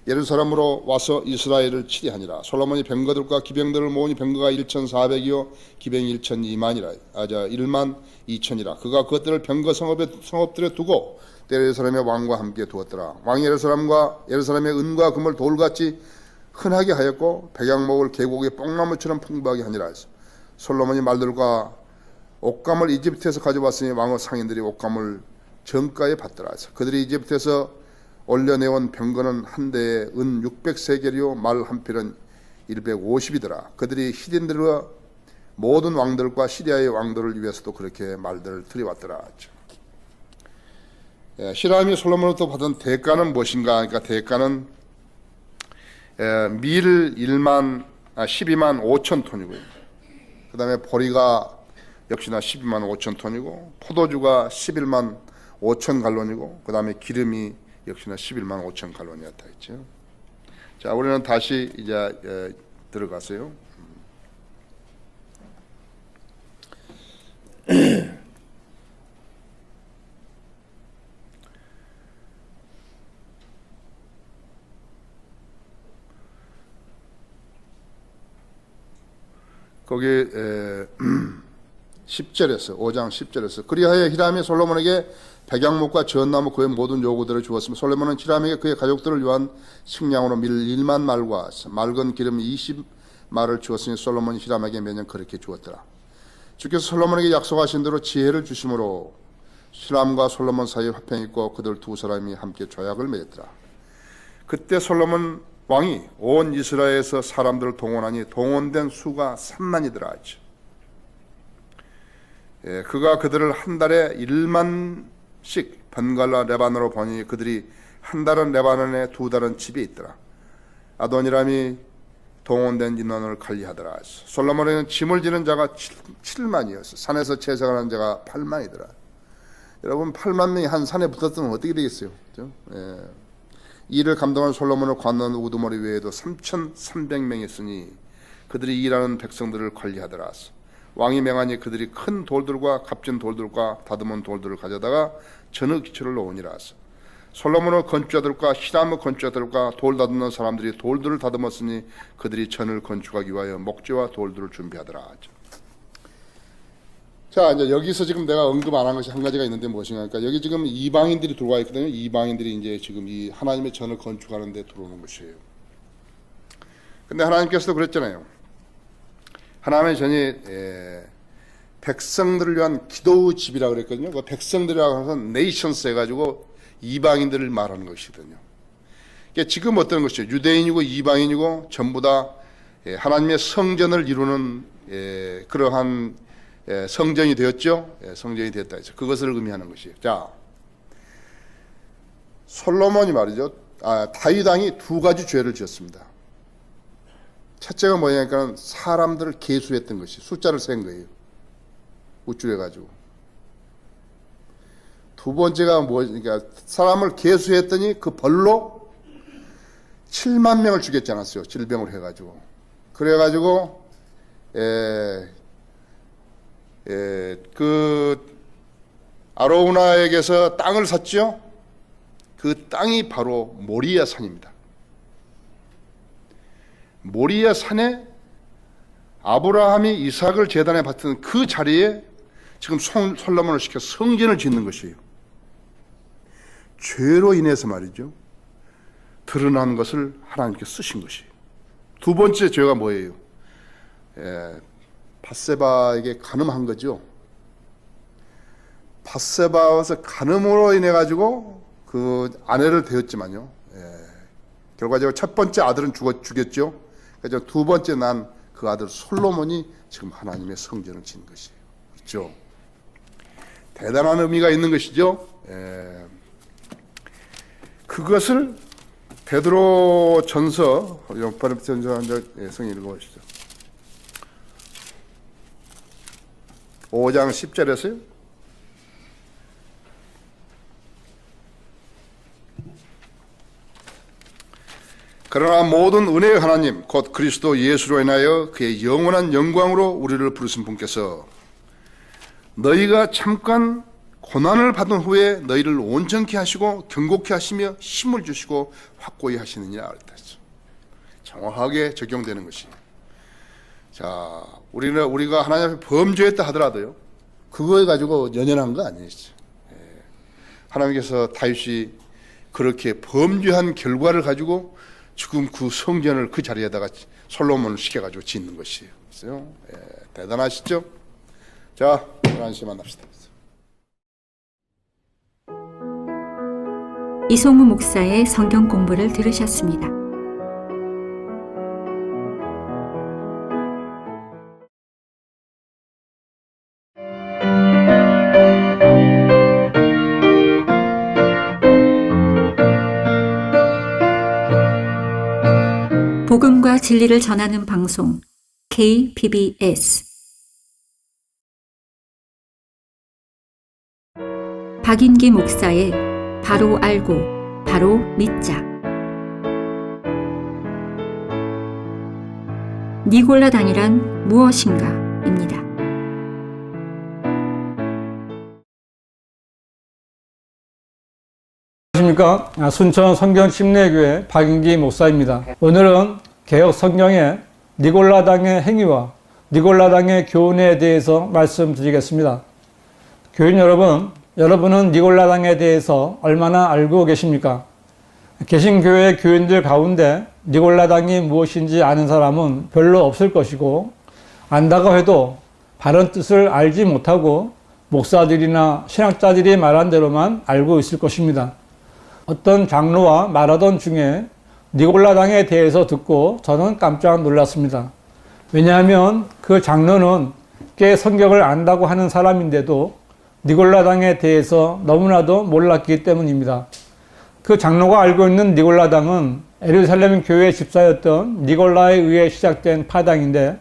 Speaker 2: 예루살렘으로 와서 이스라엘을 치리하니라. 솔로몬이 병거들과 기병들을 모으니 병거가 1,400이요 기병이 1,2만이라 1만 2천이라. 그가 그것들을 병거 성읍들에 두고 예루살렘의 왕과 함께 두었더라. 왕이 예루살렘의 은과 금을 돌같이 흔하게 하였고 백양목을 계곡의 뽕나무처럼 풍부하게 하니라. 솔로몬이 말들과 옷감을 이집트에서 가져왔으니 왕의 상인들이 옷감을 정가에 받더라. 그들이 이집트에서 올려내온 병거는 한 대에 은 600세겔이요 말 한 필은 150이더라. 그들이 히딘들과 모든 왕들과 시리아의 왕들을 위해서도 그렇게 말들을 들여왔더라. 히람이 솔로몬으로부터 받은 대가는 무엇인가? 그러니까 대가는 밀 12만 5천 톤이고요. 그 다음에 보리가 역시나 12만 5천 톤이고 포도주가 11만 5천 갈론이고 그 다음에 기름이 역시나 11만 5천 갈론이었다 했죠. 자, 우리는 다시 이제 들어가세요. 거기 10절에서 5장 10절에서 그리하여 히람이 솔로몬에게 백양목과 전나무 그의 모든 요구들을 주었으며 솔로몬은 히람에게 그의 가족들을 위한 식량으로 밀 1만 말과 맑은 기름 20말을 주었으니 솔로몬이 히람에게 매년 그렇게 주었더라. 주께서 솔로몬에게 약속하신 대로 지혜를 주심으로 히람과 솔로몬 사이에 화평이 있고 그들 두 사람이 함께 조약을 맺었더라. 그때 솔로몬 왕이 온 이스라엘에서 사람들을 동원하니 동원된 수가 3만이더라 하죠. 그가 그들을 한 달에 1만씩 번갈아 레바논으로 보니 그들이 한 달은 레바논에 두 달은 집에 있더라. 아도니람이 동원된 인원을 관리하더라. 솔로몬에는 짐을 지는 자가 7만이었어. 산에서 채색하는 자가 8만이더라. 여러분 8만 명이 한 산에 붙었으면 어떻게 되겠어요? 그렇죠? 일을 감당한 솔로몬을 관노한 우두머리 외에도 3,300명이 있으니 그들이 일하는 백성들을 관리하더라. 왕이 명하니 그들이 큰 돌들과 값진 돌들과 다듬은 돌들을 가져다가 전의 기초를 놓으니라. 솔로몬의 건축자들과 히람의 건축자들과 돌 다듬는 사람들이 돌들을 다듬었으니 그들이 전을 건축하기 위하여 목재와 돌들을 준비하더라. 자, 이제 여기서 지금 내가 언급 안 한 것이 한 가지가 있는데 무엇인가? 그러니까 여기 지금 이방인들이 들어와 있거든요. 이방인들이 이제 지금 이 하나님의 전을 건축하는 데 들어오는 것이에요. 근데 하나님께서도 그랬잖아요. 하나님의 전이 백성들을 위한 기도의 집이라고 그랬거든요. 그 백성들이라고 해서 네이션스 해가지고 이방인들을 말하는 것이거든요. 그러니까 지금 어떤 것이죠? 유대인이고 이방인이고 전부 다 하나님의 성전을 이루는 그러한 성전이 되었죠. 성전이 되었다 해서 그것을 의미하는 것이에요. 자, 솔로몬이 말이죠. 다윗 왕이 두 가지 죄를 지었습니다. 첫째가 뭐냐니까 사람들을 계수했던 것이 숫자를 센 거예요. 우쭐해가지고. 두 번째가 그러니까 사람을 계수했더니 그 벌로 7만 명을 죽였지 않았어요. 질병을 해가지고. 그래가지고 그 아로우나에게서 땅을 샀죠. 그 땅이 바로 모리아 산입니다. 모리아 산에 아브라함이 이삭을 제단에 바치는 그 자리에 지금 솔로몬을 시켜 성전을 짓는 것이에요. 죄로 인해서 말이죠. 드러난 것을 하나님께서 쓰신 것이에요. 두 번째 죄가 뭐예요? 밧세바에게 간음한 거죠. 밧세바와서 간음으로 인해 가지고 그 아내를 되었지만요. 결과적으로 첫 번째 아들은 죽였죠. 그래서 두 번째 난 그 아들 솔로몬이 지금 하나님의 성전을 짓는 것이에요. 그렇죠? 대단한 의미가 있는 것이죠. 그것을 베드로 전서, 베드로 전서 성인 읽어보시죠. 5장 10절에서요. 그러나 모든 은혜의 하나님 곧 그리스도 예수로 인하여 그의 영원한 영광으로 우리를 부르신 분께서 너희가 잠깐 고난을 받은 후에 너희를 온전케 하시고 견고케 하시며 힘을 주시고 확고히 하시느니라 그랬죠. 정확하게 적용되는 것이. 자, 우리가 하나님 앞에 범죄했다 하더라도요. 그거에 가지고 연연한 거 아니죠. 하나님께서 다윗이 그렇게 범죄한 결과를 가지고 지금 그 성전을 그 자리에다가 솔로몬을 시켜가지고 짓는 것이에요. 그래서 대단하시죠? 자, 11시에 만납시다.
Speaker 1: 이송우 목사의 성경 공부를 들으셨습니다. 복음과 진리를 전하는 방송 KBS 박인기 목사의 바로 알고 바로 믿자. 니골라당이란 무엇인가입니다.
Speaker 3: 안녕하십니까. 순천 성경침례교회 박인기 목사입니다. 오늘은 개혁 성경의 니골라당의 행위와 니골라당의 교훈에 대해서 말씀드리겠습니다. 교인 여러분, 여러분은 니골라당에 대해서 얼마나 알고 계십니까? 개신교회 교인들 가운데 니골라당이 무엇인지 아는 사람은 별로 없을 것이고, 안다고 해도 바른 뜻을 알지 못하고 목사들이나 신학자들이 말한 대로만 알고 있을 것입니다. 어떤 장로와 말하던 중에 니골라당에 대해서 듣고 저는 깜짝 놀랐습니다. 왜냐하면 그 장로는 꽤 성경을 안다고 하는 사람인데도 니골라당에 대해서 너무나도 몰랐기 때문입니다. 그 장로가 알고 있는 니골라당은 예루살렘 교회 집사였던 니골라에 의해 시작된 파당인데,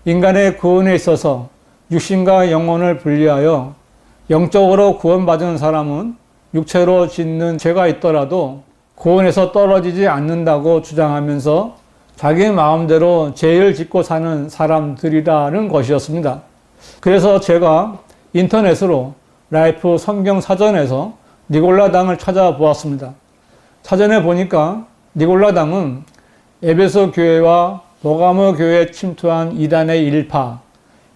Speaker 3: 인간의 구원에 있어서 육신과 영혼을 분리하여 영적으로 구원받은 사람은 육체로 짓는 죄가 있더라도 구원에서 떨어지지 않는다고 주장하면서 자기 마음대로 죄를 짓고 사는 사람들이라는 것이었습니다. 그래서 제가 인터넷으로 라이프 성경 사전에서 니골라당을 찾아보았습니다. 사전에 보니까 니골라당은 에베소 교회와 버가모 교회에 침투한 이단의 일파,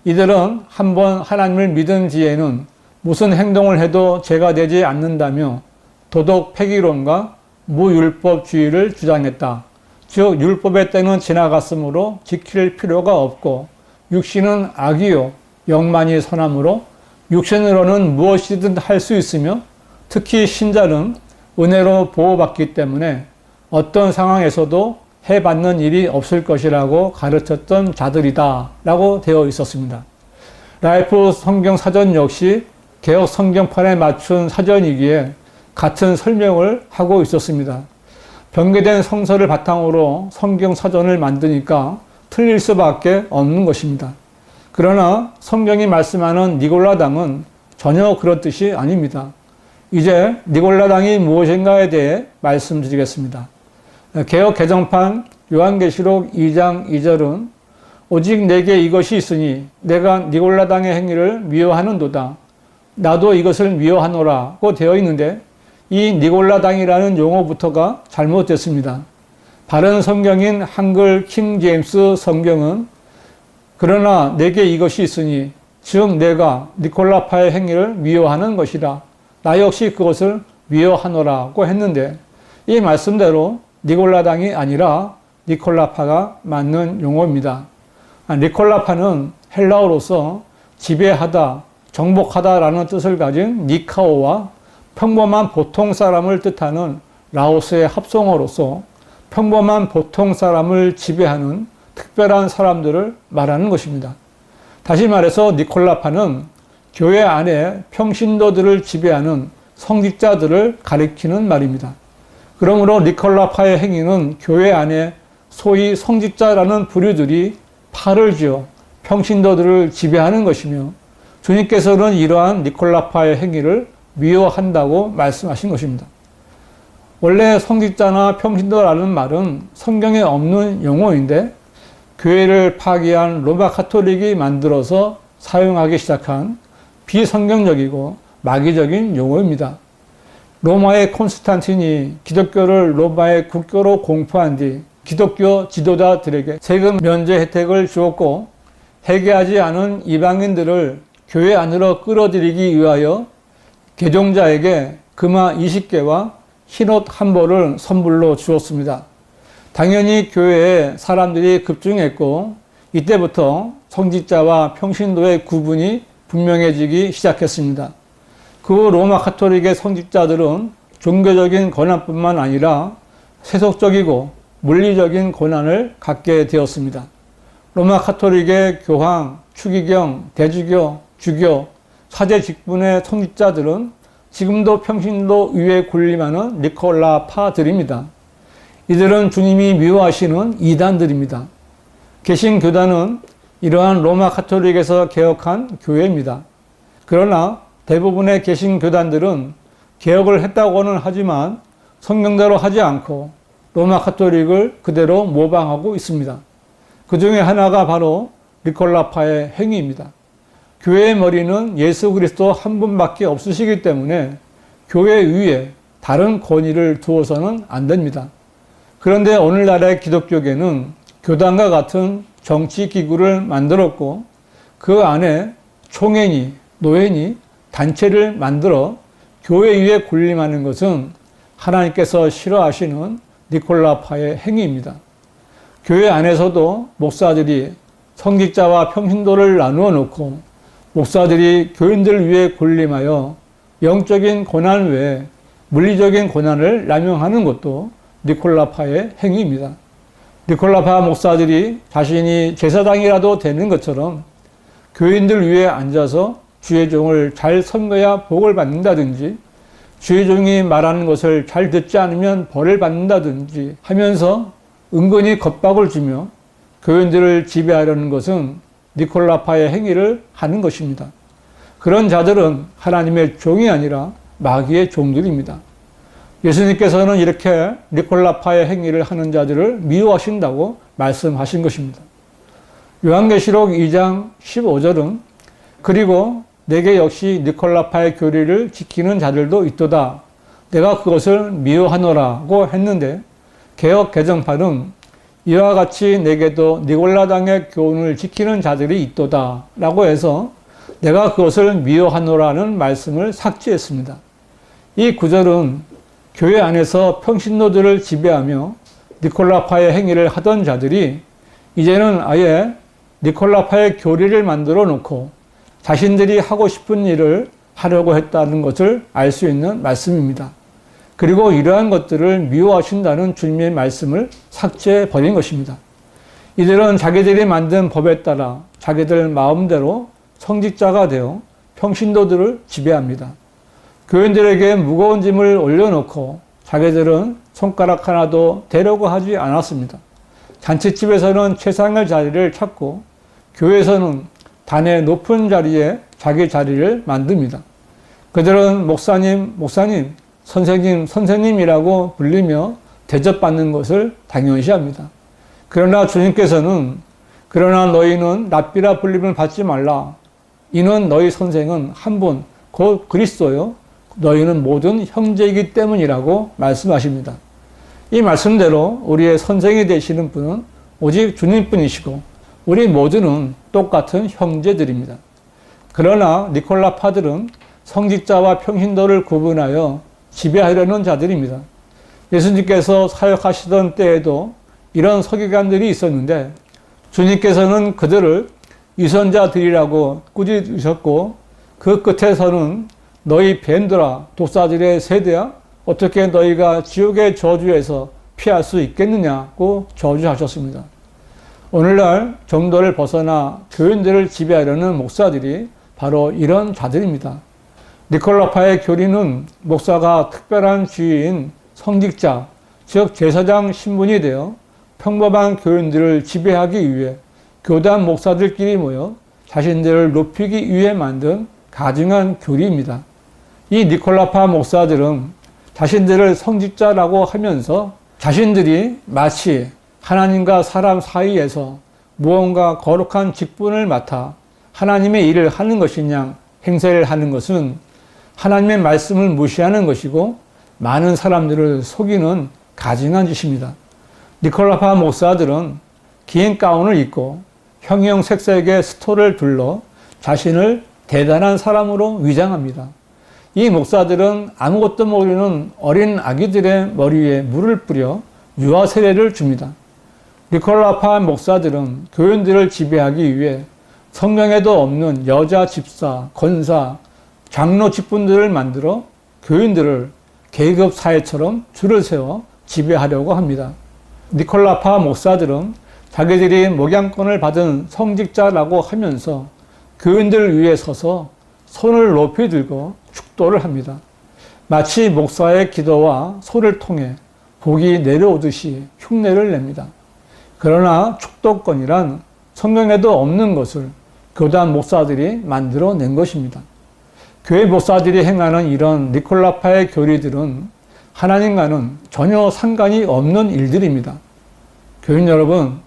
Speaker 3: 이들은 한번 하나님을 믿은 뒤에는 무슨 행동을 해도 죄가 되지 않는다며 도덕 폐기론과 무율법주의를 주장했다. 즉 율법의 때는 지나갔으므로 지킬 필요가 없고 육신은 악이요 영만이 선함으로 육신으로는 무엇이든 할 수 있으며 특히 신자는 은혜로 보호받기 때문에 어떤 상황에서도 해받는 일이 없을 것이라고 가르쳤던 자들이다 라고 되어 있었습니다. 라이프 성경 사전 역시 개혁 성경판에 맞춘 사전이기에 같은 설명을 하고 있었습니다. 변개된 성서를 바탕으로 성경 사전을 만드니까 틀릴 수밖에 없는 것입니다. 그러나 성경이 말씀하는 니골라당은 전혀 그런 뜻이 아닙니다. 이제 니골라당이 무엇인가에 대해 말씀드리겠습니다. 개역 개정판 요한계시록 2장 2절은 오직 내게 이것이 있으니 내가 니골라당의 행위를 미워하는도다. 나도 이것을 미워하노라고 되어 있는데, 이 니골라당이라는 용어부터가 잘못됐습니다. 바른 성경인 한글 킹 제임스 성경은 그러나 내게 이것이 있으니, 즉 내가 니콜라파의 행위를 미워하는 것이라 나 역시 그것을 미워하노라고 했는데, 이 말씀대로 니골라당이 아니라 니콜라파가 맞는 용어입니다. 니콜라파는 헬라어로서 지배하다, 정복하다라는 뜻을 가진 니카오와 평범한 보통 사람을 뜻하는 라오스의 합성어로서 평범한 보통 사람을 지배하는 특별한 사람들을 말하는 것입니다. 다시 말해서 니콜라파는 교회 안에 평신도들을 지배하는 성직자들을 가리키는 말입니다. 그러므로 니콜라파의 행위는 교회 안에 소위 성직자라는 부류들이 팔을 쥐어 평신도들을 지배하는 것이며, 주님께서는 이러한 니콜라파의 행위를 미워한다고 말씀하신 것입니다. 원래 성직자나 평신도라는 말은 성경에 없는 용어인데, 교회를 파기한 로마 카톨릭이 만들어서 사용하기 시작한 비성경적이고 마귀적인 용어입니다. 로마의 콘스탄틴이 기독교를 로마의 국교로 공포한 뒤 기독교 지도자들에게 세금 면제 혜택을 주었고, 회개하지 않은 이방인들을 교회 안으로 끌어들이기 위하여 개종자에게 금화 20개와 흰옷 한 벌을 선물로 주었습니다. 당연히 교회에 사람들이 급증했고, 이때부터 성직자와 평신도의 구분이 분명해지기 시작했습니다. 그 로마 카톨릭의 성직자들은 종교적인 권한뿐만 아니라 세속적이고 물리적인 권한을 갖게 되었습니다. 로마 카톨릭의 교황, 추기경, 대주교, 주교, 사제 직분의 성직자들은 지금도 평신도 위에 군림하는 니콜라파들입니다. 이들은 주님이 미워하시는 이단들입니다. 개신교단은 이러한 로마 카톨릭에서 개혁한 교회입니다. 그러나 대부분의 개신교단들은 개혁을 했다고는 하지만 성경대로 하지 않고 로마 카톨릭을 그대로 모방하고 있습니다. 그 중에 하나가 바로 니콜라파의 행위입니다. 교회의 머리는 예수 그리스도 한 분밖에 없으시기 때문에 교회 위에 다른 권위를 두어서는 안 됩니다. 그런데 오늘날의 기독교계는 교단과 같은 정치기구를 만들었고 그 안에 총회니 노회니 단체를 만들어 교회 위에 군림하는 것은 하나님께서 싫어하시는 니콜라파의 행위입니다. 교회 안에서도 목사들이 성직자와 평신도를 나누어 놓고 목사들이 교인들 위에 군림하여 영적인 고난 외에 물리적인 고난을 남용하는 것도 니콜라파의 행위입니다. 니콜라파 목사들이 자신이 제사장이라도 되는 것처럼 교인들 위에 앉아서 주의 종을 잘 섬겨야 복을 받는다든지 주의 종이 말하는 것을 잘 듣지 않으면 벌을 받는다든지 하면서 은근히 겁박을 주며 교인들을 지배하려는 것은 니콜라파의 행위를 하는 것입니다. 그런 자들은 하나님의 종이 아니라 마귀의 종들입니다. 예수님께서는 이렇게 니콜라파의 행위를 하는 자들을 미워하신다고 말씀하신 것입니다. 요한계시록 2장 15절은 그리고 내게 역시 니콜라파의 교리를 지키는 자들도 있도다. 내가 그것을 미워하노라고 했는데 개역 개정판은 이와 같이 내게도 니콜라당의 교훈을 지키는 자들이 있도다 라고 해서 내가 그것을 미워하노라는 말씀을 삭제했습니다. 이 구절은 교회 안에서 평신도들을 지배하며 니콜라파의 행위를 하던 자들이 이제는 아예 니콜라파의 교리를 만들어 놓고 자신들이 하고 싶은 일을 하려고 했다는 것을 알 수 있는 말씀입니다. 그리고 이러한 것들을 미워하신다는 주님의 말씀을 삭제해 버린 것입니다. 이들은 자기들이 만든 법에 따라 자기들 마음대로 성직자가 되어 평신도들을 지배합니다. 교인들에게 무거운 짐을 올려놓고 자기들은 손가락 하나도 대려고 하지 않았습니다. 잔치집에서는 최상의 자리를 찾고 교회에서는 단의 높은 자리에 자기 자리를 만듭니다. 그들은 목사님, 목사님, 선생님, 선생님이라고 불리며 대접받는 것을 당연시합니다. 그러나 주님께서는 그러나 너희는 랍비라 불림을 받지 말라. 이는 너희 선생은 한 분, 곧 그리스도요. 너희는 모든 형제이기 때문이라고 말씀하십니다. 이 말씀대로 우리의 선생이 되시는 분은 오직 주님뿐이시고 우리 모두는 똑같은 형제들입니다. 그러나 니콜라파들은 성직자와 평신도를 구분하여 지배하려는 자들입니다. 예수님께서 사역하시던 때에도 이런 서기관들이 있었는데 주님께서는 그들을 위선자들이라고 꾸짖으셨고 그 끝에서는 너희 뱀들아 독사들의 세대야 어떻게 너희가 지옥의 저주에서 피할 수 있겠느냐고 저주하셨습니다. 오늘날 정도를 벗어나 교인들을 지배하려는 목사들이 바로 이런 자들입니다. 니콜라파의 교리는 목사가 특별한 지위인 성직자, 즉 제사장 신분이 되어 평범한 교인들을 지배하기 위해 교단 목사들끼리 모여 자신들을 높이기 위해 만든 가증한 교리입니다. 이 니콜라파 목사들은 자신들을 성직자라고 하면서 자신들이 마치 하나님과 사람 사이에서 무언가 거룩한 직분을 맡아 하나님의 일을 하는 것이냐 행세를 하는 것은 하나님의 말씀을 무시하는 것이고 많은 사람들을 속이는 가증한 짓입니다. 니콜라파 목사들은 긴 가운을 입고 형형 색색의 스토를 둘러 자신을 대단한 사람으로 위장합니다. 이 목사들은 아무것도 모르는 어린 아기들의 머리 위에 물을 뿌려 유아 세례를 줍니다. 니콜라파 목사들은 교인들을 지배하기 위해 성경에도 없는 여자 집사, 권사, 장로 직분들을 만들어 교인들을 계급 사회처럼 줄을 세워 지배하려고 합니다. 니콜라파 목사들은 자기들이 목양권을 받은 성직자라고 하면서 교인들을 위해 서서 손을 높이 들고 축도를 합니다. 마치 목사의 기도와 손을 통해 복이 내려오듯이 흉내를 냅니다. 그러나 축도권이란 성경에도 없는 것을 교단 목사들이 만들어낸 것입니다. 교회 목사들이 행하는 이런 니콜라파의 교리들은 하나님과는 전혀 상관이 없는 일들입니다. 교인 여러분,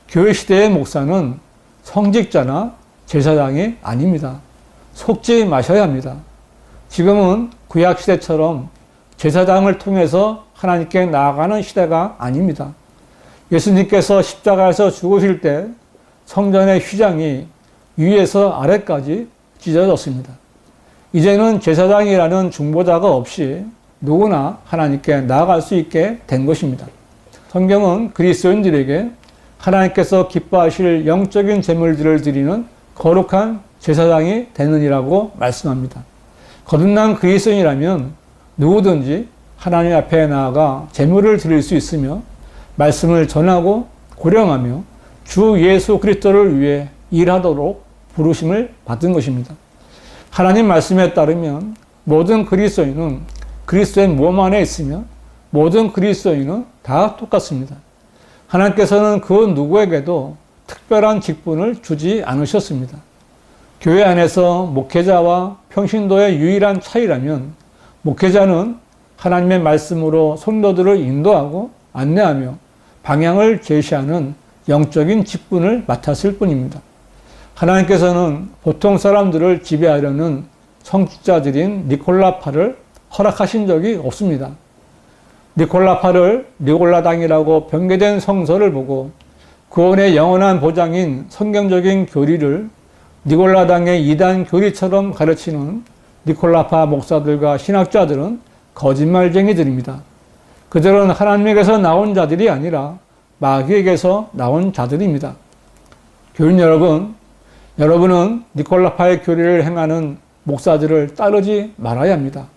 Speaker 3: 교회 시대의 목사는 성직자나 제사장이 아닙니다. 속지 마셔야 합니다. 지금은 구약 시대처럼 제사장을 통해서 하나님께 나아가는 시대가 아닙니다. 예수님께서 십자가에서 죽으실 때 성전의 휘장이 위에서 아래까지 찢어졌습니다. 이제는 제사장이라는 중보자가 없이 누구나 하나님께 나아갈 수 있게 된 것입니다. 성경은 그리스도인들에게 하나님께서 기뻐하실 영적인 제물들을 드리는 거룩한 제사장이 되느니라고 말씀합니다. 거듭난 그리스도인이라면 누구든지 하나님 앞에 나아가 제물을 드릴 수 있으며 말씀을 전하고 고령하며 주 예수 그리스도를 위해 일하도록 부르심을 받은 것입니다. 하나님 말씀에 따르면 모든 그리스도인은 그리스도의 몸 안에 있으며 모든 그리스도인은 다 똑같습니다. 하나님께서는 그 누구에게도 특별한 직분을 주지 않으셨습니다. 교회 안에서 목회자와 평신도의 유일한 차이라면 목회자는 하나님의 말씀으로 성도들을 인도하고 안내하며 방향을 제시하는 영적인 직분을 맡았을 뿐입니다. 하나님께서는 보통 사람들을 지배하려는 성직자들인 니콜라파를 허락하신 적이 없습니다. 니콜라파를 니콜라당이라고 변개된 성서를 보고 구원의 영원한 보장인 성경적인 교리를 니콜라당의 이단 교리처럼 가르치는 니콜라파 목사들과 신학자들은 거짓말쟁이들입니다. 그들은 하나님에게서 나온 자들이 아니라 마귀에게서 나온 자들입니다. 교인 여러분, 여러분은 니콜라파의 교리를 행하는 목사들을 따르지 말아야 합니다.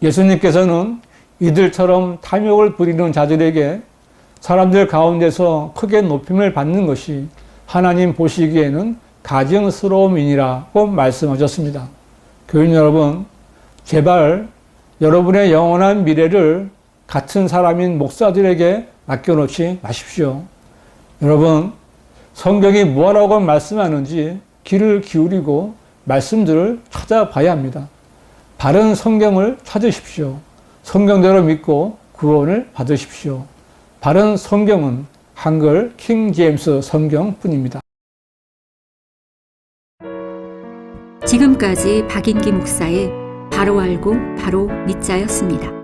Speaker 3: 예수님께서는 이들처럼 탐욕을 부리는 자들에게 사람들 가운데서 크게 높임을 받는 것이 하나님 보시기에는 가증스러움이니라고 말씀하셨습니다. 교인 여러분, 제발 여러분의 영원한 미래를 같은 사람인 목사들에게 맡겨놓지 마십시오. 여러분, 성경이 뭐라고 말씀하는지 귀를 기울이고 말씀들을 찾아봐야 합니다. 바른 성경을 찾으십시오. 성경대로 믿고 구원을 받으십시오. 바른 성경은 한글 킹 제임스 성경뿐입니다.
Speaker 1: 지금까지 박인기 목사의 바로 알고 바로 믿자였습니다.